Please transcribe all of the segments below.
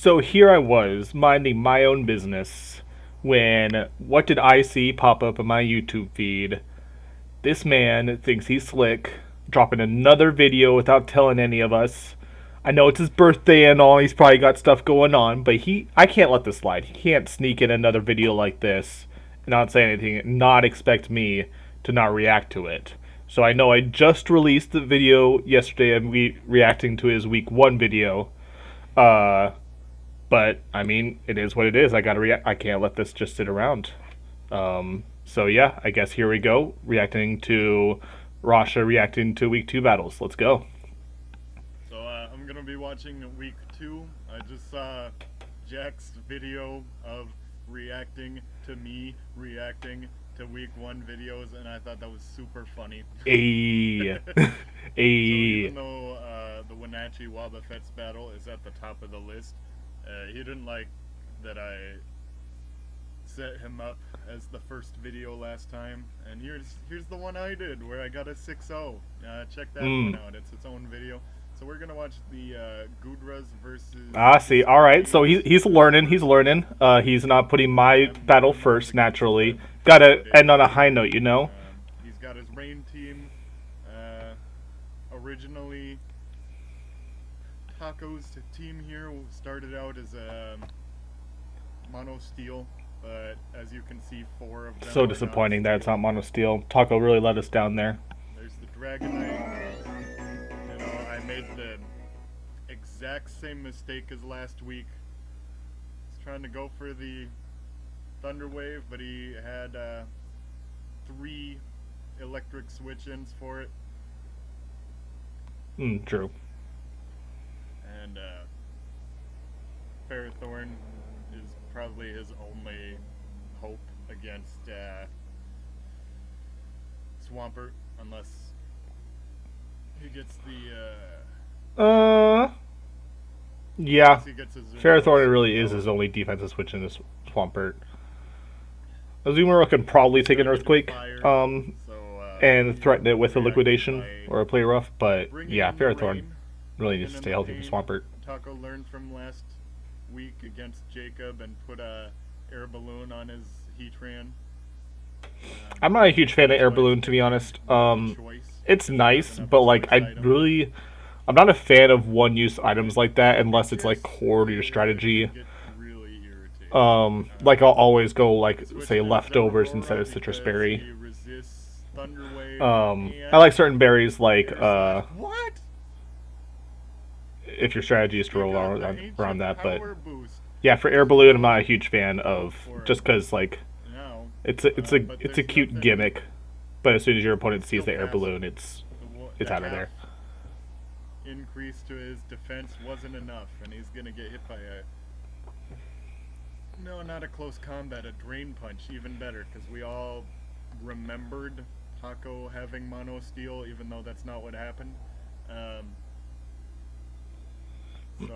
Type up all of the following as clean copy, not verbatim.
So here I was, minding my own business, when what did I see pop up in my YouTube feed? This man thinks he's slick, dropping another video without telling any of us. I know it's his birthday and all, he's probably got stuff going on, but I can't let this slide. He can't sneak in another video like this and not say anything and not expect me to not react to it. So I know I just released the video yesterday of me reacting to his week 1 video. Uh, but I mean, it is what it is. I gotta react. I can't let this just sit around. So yeah, I guess here we go. Reacting to Rashe reacting to week 2 battles. Let's go. So I'm gonna be watching week 2. I just saw Jack's video of reacting to me reacting to week 1 videos, and I thought that was super funny. Ayy. So even Ayy. though the Wenatchee Wobbuffets battle is at the top of the list, he didn't like that I set him up as the first video last time, and here's the one I did where I got a 6-0. Check that one out. It's its own video. So we're gonna watch the Gudras versus. See. All right. So he's learning. He's learning. He's not putting my battle first. Naturally, gotta end on a high note, you know. He's got his rain team. Originally, Taco's team here started out as a mono steel, but as you can see, 4 of them. So disappointing that it's not mono steel. Taco really let us down there. There's the Dragonite. You know, I made the exact same mistake as last week. He's trying to go for the Thunder Wave, but he had 3 electric switch-ins for it. True. And Ferrothorn is probably his only hope against Swampert, unless he gets Yeah. he gets his Ferrothorn really is his only defensive switch in this Swampert. Azumarill can probably take an Earthquake, and threaten it with a Liquidation or a Play Rough, but yeah, Ferrothorn really needs to stay healthy for Swampert. Taco learned from last week against Jacob and put a air balloon on his Heatran. I'm not a huge fan of Air Balloon, to be honest. It's nice, but like I'm not a fan of one-use items like that unless it's like core to your strategy. Like I'll always go like say leftovers instead of citrus berry. I like certain berries like What? if your strategy is to roll around that, but yeah, for Air Balloon I'm not a huge fan of just because like it's a cute gimmick, but as soon as your opponent sees the Air Balloon, it's out of there. Increase to his defense wasn't enough, and he's gonna get hit by a not a close combat, a drain punch, even better, because we all remembered Taco having mono steel, even though that's not what happened. So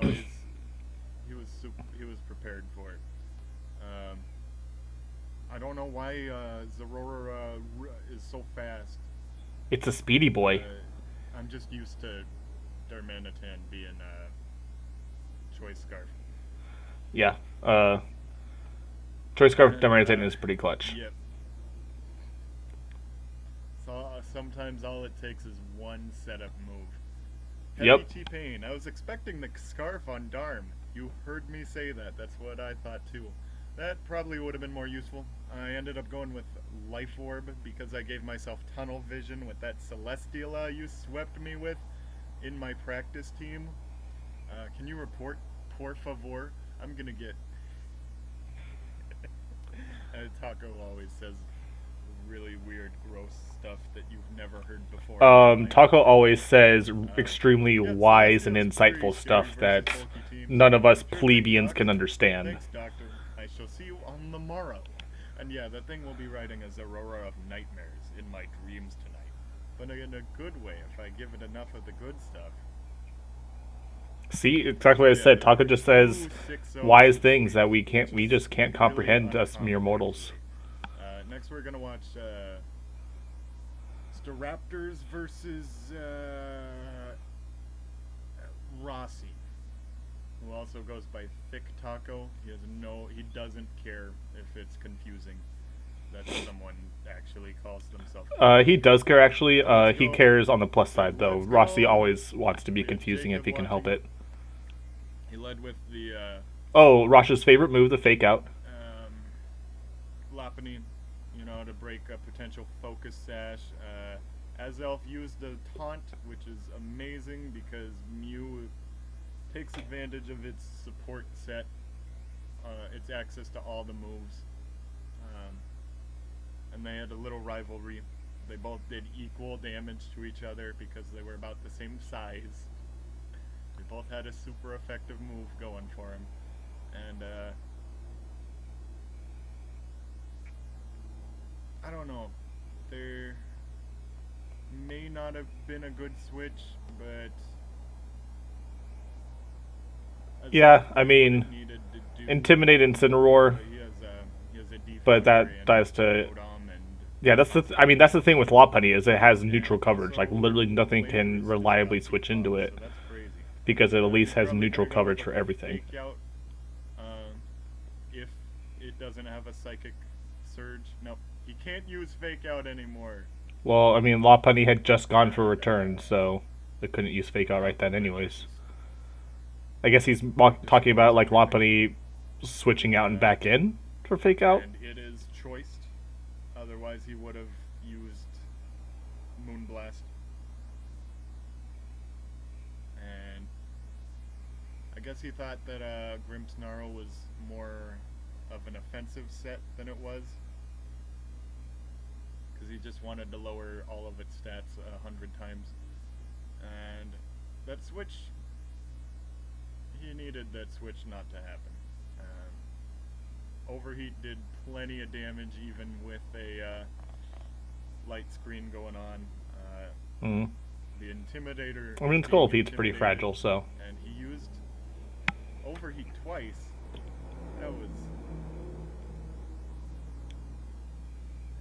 he was prepared for it. I don't know why Zerora is so fast. It's a speedy boy. I'm just used to Darmanitan being a Choice Scarf. Yeah. Choice Scarf Darmanitan is pretty clutch. Yep. So sometimes all it takes is one setup move. Heavy T-Pain. I was expecting the Scarf on Darm. You heard me say that. That's what I thought too. That probably would have been more useful. I ended up going with Life Orb because I gave myself tunnel vision with that Celesteela you swept me with in my practice team. Can you report, por favor? I'm gonna get... Taco always says really weird, gross stuff that you've never heard before. Taco always says extremely wise and insightful stuff that none of us plebeians can understand. Thanks, Doctor. I shall see you on the morrow. And yeah, that thing will be writing a Zerora of nightmares in my dreams tonight. But in a good way, if I give it enough of the good stuff. See, exactly what I said. Taco just says wise things that we just can't comprehend, us mere mortals. Next we're gonna watch Staraptors versus Rossi. Well, also goes by Thick Taco. He doesn't care if it's confusing that someone actually calls themselves. He does care actually. So let's He go. cares on the plus side though. Let's Rossi go. always wants to be We have confusing if Jacob he can help watching. it. He led with the Oh, Rosh's favorite move, the fake out. Lopunny, to break a potential focus sash. Azelf used the taunt, which is amazing because Mew takes advantage of its support set, its access to all the moves. And they had a little rivalry. They both did equal damage to each other because they were about the same size. They both had a super effective move going for him. And, I don't know. There may not have been a good switch, but Yeah, I mean, Intimidate Incineroar, he has a but defogger that dies to. Rotom and Yeah, I mean, that's the thing with Lopunny is it has neutral coverage. Like literally nothing can reliably switch into it so that's crazy. because it at least He's has probably neutral gonna go coverage with for a everything. fake out, if it doesn't have a psychic surge. Nope, he can't use fake out anymore. Well, I mean, Lopunny had just gone for return, so they couldn't use fake out right then, anyways. I guess he's talking about like Lopunny switching out and back in for fake out. And it is choiced. Otherwise, he would have used Moonblast. And I guess he thought that Grimmsnarl was more of an offensive set than it was. Because he just wanted to lower all of its stats 100 times. And that switch, he needed that switch not to happen. Overheat did plenty of damage even with a light screen going on. Mm. The Intimidator. I mean, Skull Feet's pretty fragile, so. And he used Overheat twice. That was.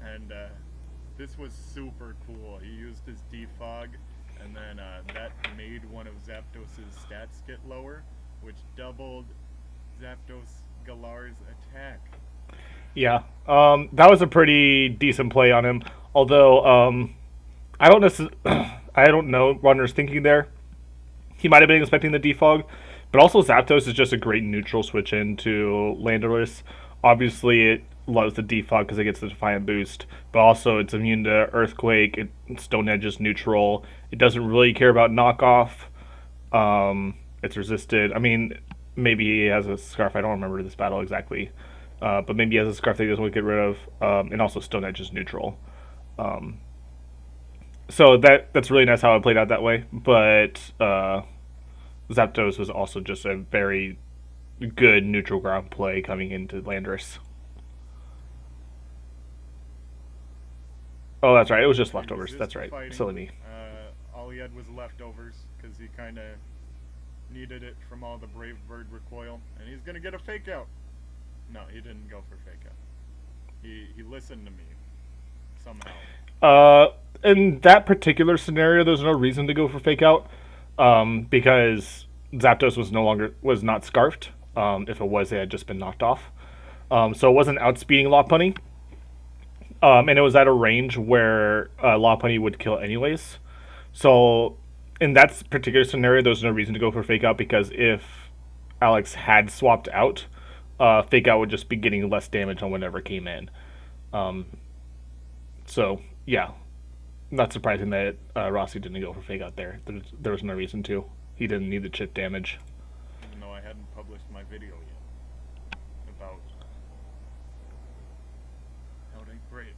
And this was super cool. He used his Defog, and then that made one of Zapdos' stats get lower, which doubled Zapdos Galar's attack. Yeah, that was a pretty decent play on him. Although, I don't I don't know Runner's thinking there. He might have been expecting the defog, but also Zapdos is just a great neutral switch into Landorus. Obviously, it loves the defog because it gets the Defiant boost, but also it's immune to Earthquake. Stone Edge is neutral. It doesn't really care about knockoff. It's resisted. I mean, maybe he has a scarf. I don't remember this battle exactly. But maybe he has a scarf that he doesn't want to get rid of. And also Stone Edge is neutral. So that's really nice how it played out that way. But Zapdos was also just a very good neutral ground play coming into Landorus. Oh, that's right. It was just leftovers. That's right. Fighting. Silly me. All he had was leftovers because he kind of needed it from all the Brave Bird recoil, and he's gonna get a fake out. No, he didn't go for fake out. He listened to me somehow. In that particular scenario, there's no reason to go for fake out, because Zapdos was not scarfed. If it was, it had just been knocked off. So it wasn't outspeeding Lopunny. And it was at a range where Lopunny would kill anyways. So in that particular scenario, there's no reason to go for fake out because if Alex had swapped out, fake out would just be getting less damage on whatever came in. So yeah, not surprising that Rossi didn't go for fake out there. There was no reason to. He didn't need the chip damage. Even though I hadn't published my video yet about outing great,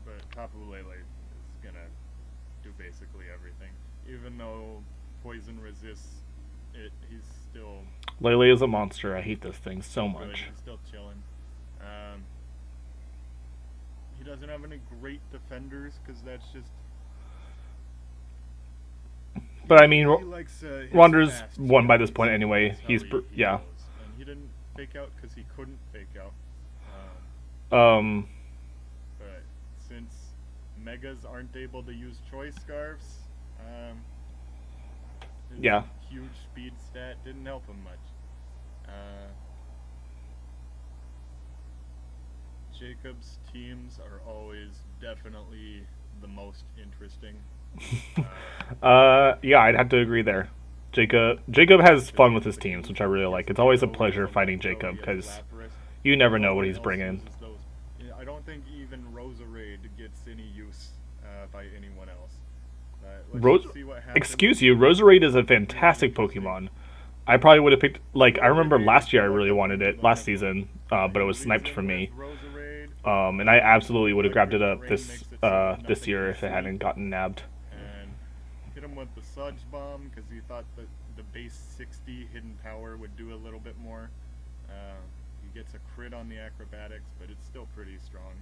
but Tapu Lele is gonna do basically everything. Even though poison resists it, he's still. Lele is a monster. I hate this thing so much. Good. He's still chilling. He doesn't have any great defenders because that's just. But I mean, Ronder's fast won by this skills. point anyway. That's how He's he yeah. goes. And he didn't fake out because he couldn't fake out. But since Megas aren't able to use choice scarves, his Yeah. huge speed stat didn't help him much. Uh, Jacob's teams are always definitely the most interesting. Yeah, I'd have to agree there. Jacob has Because fun with his like teams, he which I really like. gets It's always a Theo, pleasure the fighting Electro, Jacob he has because Lapras. you never know No what one he's else bringing. uses those. I don't think even Roserade gets any use by anyone else. Let's Rose, just see what happens. excuse you, Roserade is a It's gonna be fantastic interesting. Pokemon. I probably would have picked like I remember Roserade is last the year I really backup wanted it Pokemon last of luck. season, but it He was leads sniped in from with me. Roserade. And I absolutely would have grabbed it Electric up Terrain makes it so this nothing year can if it sleep. hadn't gotten nabbed. And hit him with the Sludge Bomb because he thought that the base 60 hidden power would do a little bit more. He gets a crit on the acrobatics, but it's still pretty strong.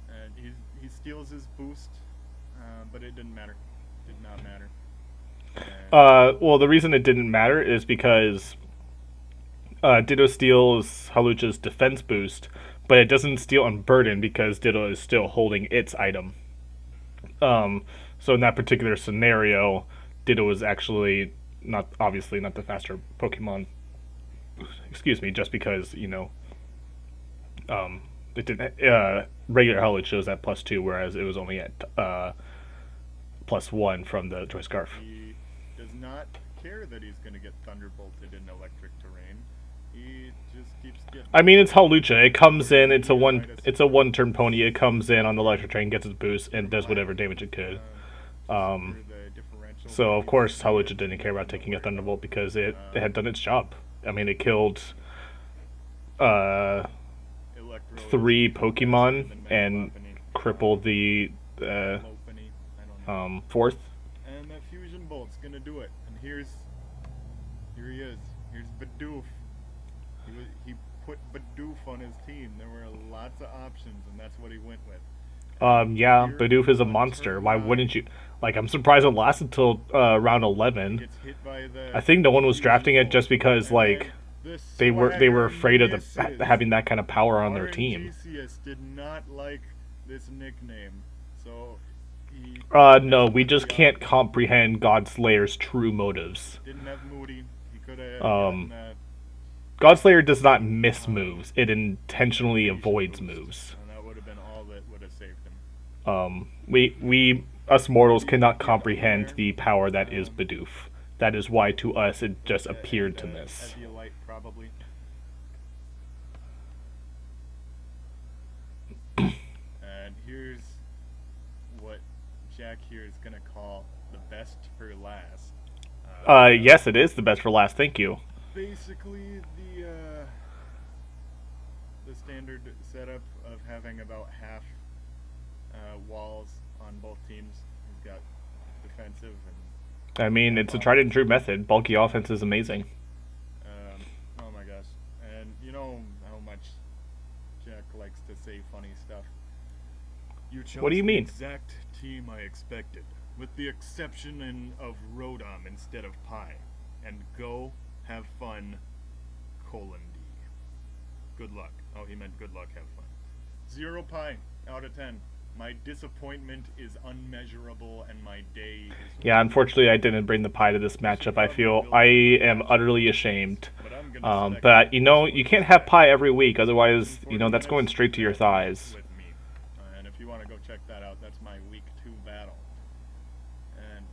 And he steals his boost, but it didn't matter. Did not matter. And Well, the reason it didn't matter is because Ditto steals Halucha's defense boost, but it doesn't steal Unburden because Ditto is still holding its item. Um, so in that particular scenario, Ditto is actually not obviously not the faster Pokemon. Excuse me, just because um, it didn't. Regular Howlet shows at +2, whereas it was only at +1 from the Joy Scarf. he does not care that he's going to get thunderbolted in electric terrain. He just keeps getting. I mean, it's Hawlucha. It comes in. It's a one. Meteoritis. It's a one-turn pony. It comes in on the electric train, gets its boost, and does whatever damage it could. Just Um, for the differential. So of that course he's Hawlucha needed, didn't care about nothing to taking a worry Thunderbolt about. because it had done its job. I mean, it killed uh, Electro is 3 faster Pokemon than and Megalophony. crippled the Lophony, I don't know. 4th. And that fusion bolt's gonna do it. And here he is. Here's Bidoof. He put Bidoof on his team. There were lots of options, and that's what he went with. Yeah, Here Bidoof is a on monster. turn Why 9, wouldn't you? Like, I'm surprised it lasted till round he 11. gets hit by the I think no one was fusion drafting it bolt, just because and like then the they were swagger afraid of misses. having that kind of power on their team. RNGCS did not like this nickname, so he No, messed we with just the can't odds. comprehend Godslayer's true motives. Didn't have Moody. He could have Um, gotten that Godslayer does not miss moves; it intentionally patient avoids boost, moves. and that would have been all that would have saved him. We us mortals Moody cannot get up comprehend there, the power that is Bidoof. That is why to us it just appeared as to a, miss. as the light probably. And here's what Jack here is gonna call the best for last. Yes, it is the best for last. Thank you. Basically, the standard setup of having about half walls on both teams. He's got defensive and I mean, it's a tried and true method. Bulky offense is amazing. oh my gosh, and you know how much Jack likes to say funny stuff. You chose What do you the mean? exact team I expected, with the exception of Rodom instead of Pi. And go have fun, colon D. Good luck. Oh, he meant good luck, have fun. 0 Pi out of 10. My disappointment is unmeasurable, and my day is. Yeah, unfortunately, I didn't bring the pie to this matchup. I feel I am utterly ashamed. But I'm gonna But you know, you can't have pie every week, otherwise, you know, that's going straight to your thighs. With me. And if you want to go check that out, that's my week 2 battle. And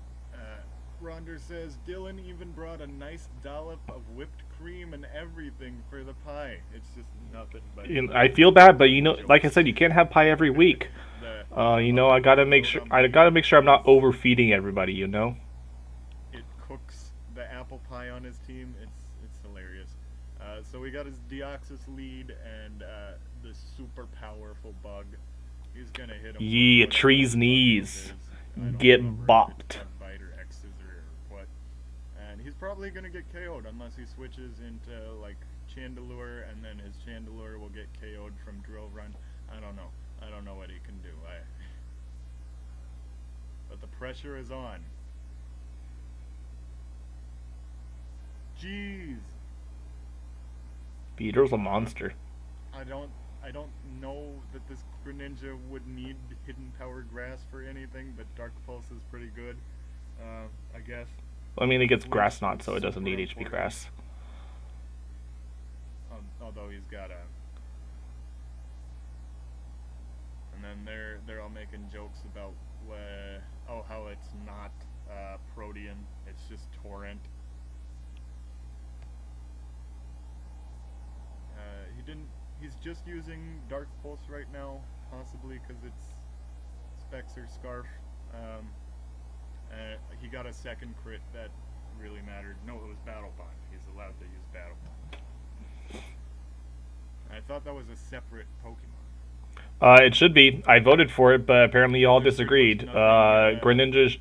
Ronder says Dylan even brought a nice dollop of whipped cream and everything for the pie. It's just nothing but. You know, I feel bad, but you know, like I said, you can't have pie every week. You know, I gotta make sure I'm not overfeeding everybody. You know. It cooks the apple pie on his team. It's hilarious. So we got his Deoxys lead and the super powerful bug. He's gonna hit him. Yeah, with tree's whatever knees. bug it is. I don't Get remember if bopped. it's bug bite or X scissor or what. And he's probably gonna get KO'd unless he switches into like Chandelure, and then his Chandelure will get KO'd from Drill Run. I don't know. I don't know what he can do. But the pressure is on. Jeez. Peter's a monster. I don't know that this Greninja would need Hidden Power Grass for anything, but Dark Pulse is pretty good. I guess. I mean, it gets grass Which knot, is so it doesn't super need HP important. grass. Although he's got a, and then they're all making jokes about how it's not Protean, it's just Torrent. He didn't. He's just using Dark Pulse right now, possibly because it's Specs or Scarf. Um, he got a second crit that really mattered. No, it was Battle Bond. He's allowed to use Battle Bond. I thought that was a separate Pokemon. It should be. I voted for it, but apparently you all There's disagreed. pretty much nothing,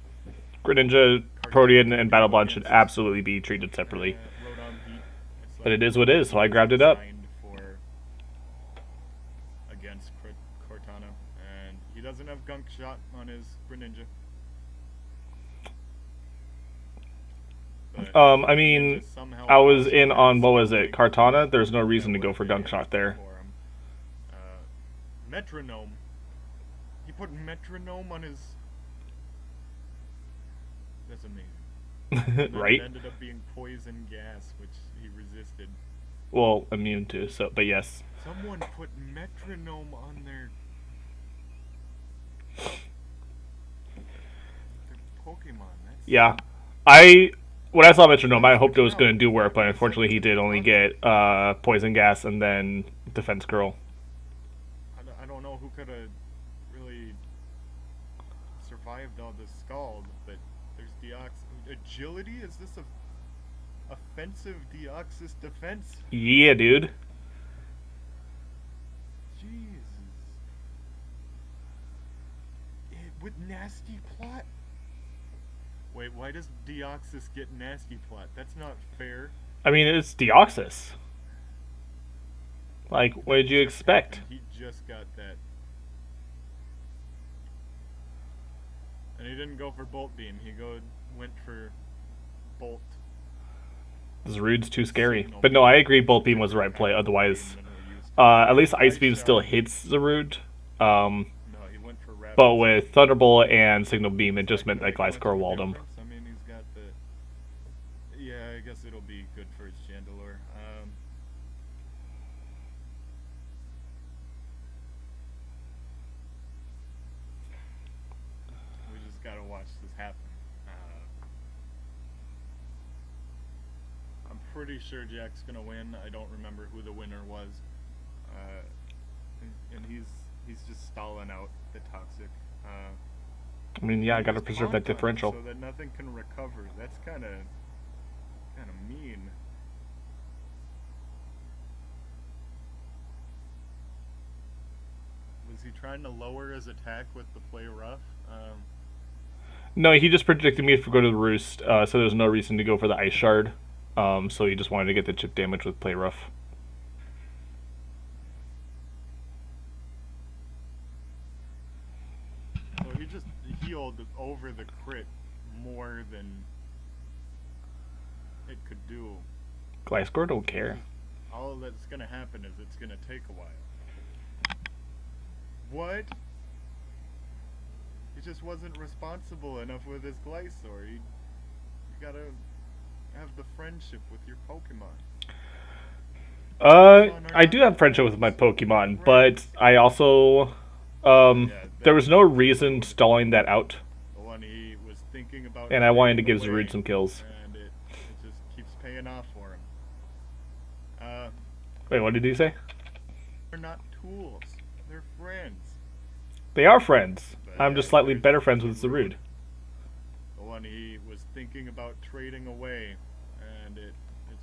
Greninja, Protean, and Battle Bond should against absolutely be treated separately. Rodon Heat. It's But like it is what it is, so I it's grabbed it up. designed for against Cortana, and he doesn't have Gunk Shot on his Greninja. But I mean, Greninja somehow I was also in on, has what was it, something Kartana? There's no that reason to would go have for made Gunk it Shot there. for him. Metronome. He put Metronome on his. That's amazing. And then Right? it ended up being poison gas, which he resisted. Well, immune to, so, but yes. Someone put Metronome on their Pokemon. That's Yeah. When I saw Metronome, I hoped it was going to do work, but unfortunately he did only get Poison Gas and then Defense Curl. I don't know who could have really survived all this Scald, but there's Agility? Is this a offensive Deoxys defense? Yeah, dude. Jesus. With Nasty Plot? Wait, why does Deoxys get Nasty Plot? That's not fair. I mean, it's Deoxys. Like, what did you expect? He just got that. And he didn't go for Bolt Beam. He went for Bolt. Zarude's too scary. But no, I agree Bolt Beam was the right play. Otherwise, at least Ice Beam still hits Zarude. No, he went for Rapid. But with Thunderbolt and Signal Beam, it just meant that Gliscor walled him. I mean, he's got the. Yeah, I guess it'll be good for his Chandelure. We just gotta watch this happen. I'm pretty sure Jack's gonna win. I don't remember who the winner was. And he's just stalling out the Toxic. I mean, yeah, I gotta preserve that differential. So that nothing can recover. That's kind of mean. Was he trying to lower his attack with the play rough? No, he just predicted me to go to the Roost, so there's no reason to go for the Ice Shard. So he just wanted to get the chip damage with play rough. So he just healed over the crit more than it could do. Gliscor don't care. All that's gonna happen is it's gonna take a while. What? He just wasn't responsible enough with his Gliscor. You gotta have the friendship with your Pokemon. I do have friendship with my Pokemon, but I also, there was no reason stalling that out. The one he was thinking about. And I wanted to give Zarude some kills. And it just keeps paying off for him. Wait, what did he say? They're not tools. They're friends. They are friends. But I'm just slightly better friends with Zarude. The one he was thinking about trading away, and it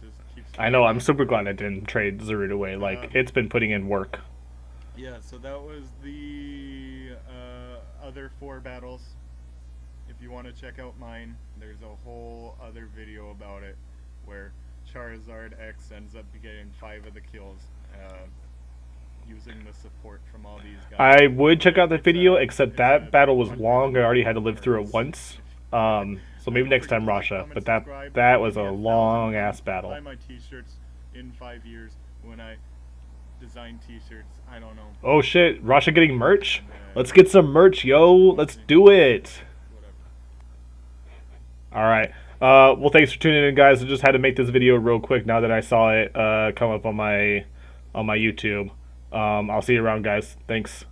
just keeps. I know, I'm super glad I didn't trade Zarude away. Like, it's been putting in work. Yeah, so that was the other 4 battles. If you want to check out mine, there's a whole other video about it where Charizard X ends up getting 5 of the kills using the support from all these guys. I would check out that video, except that battle was long. I already had to live through it once. So maybe next time, Rashe. But that was a long-ass battle. Buy my t-shirts in 5 years when I design t-shirts. I don't know. Oh shit, Rashe getting merch? Let's get some merch, yo. Let's do it. Whatever. Alright. Well, thanks for tuning in, guys. I just had to make this video real quick now that I saw it come up on my YouTube. I'll see you around, guys. Thanks.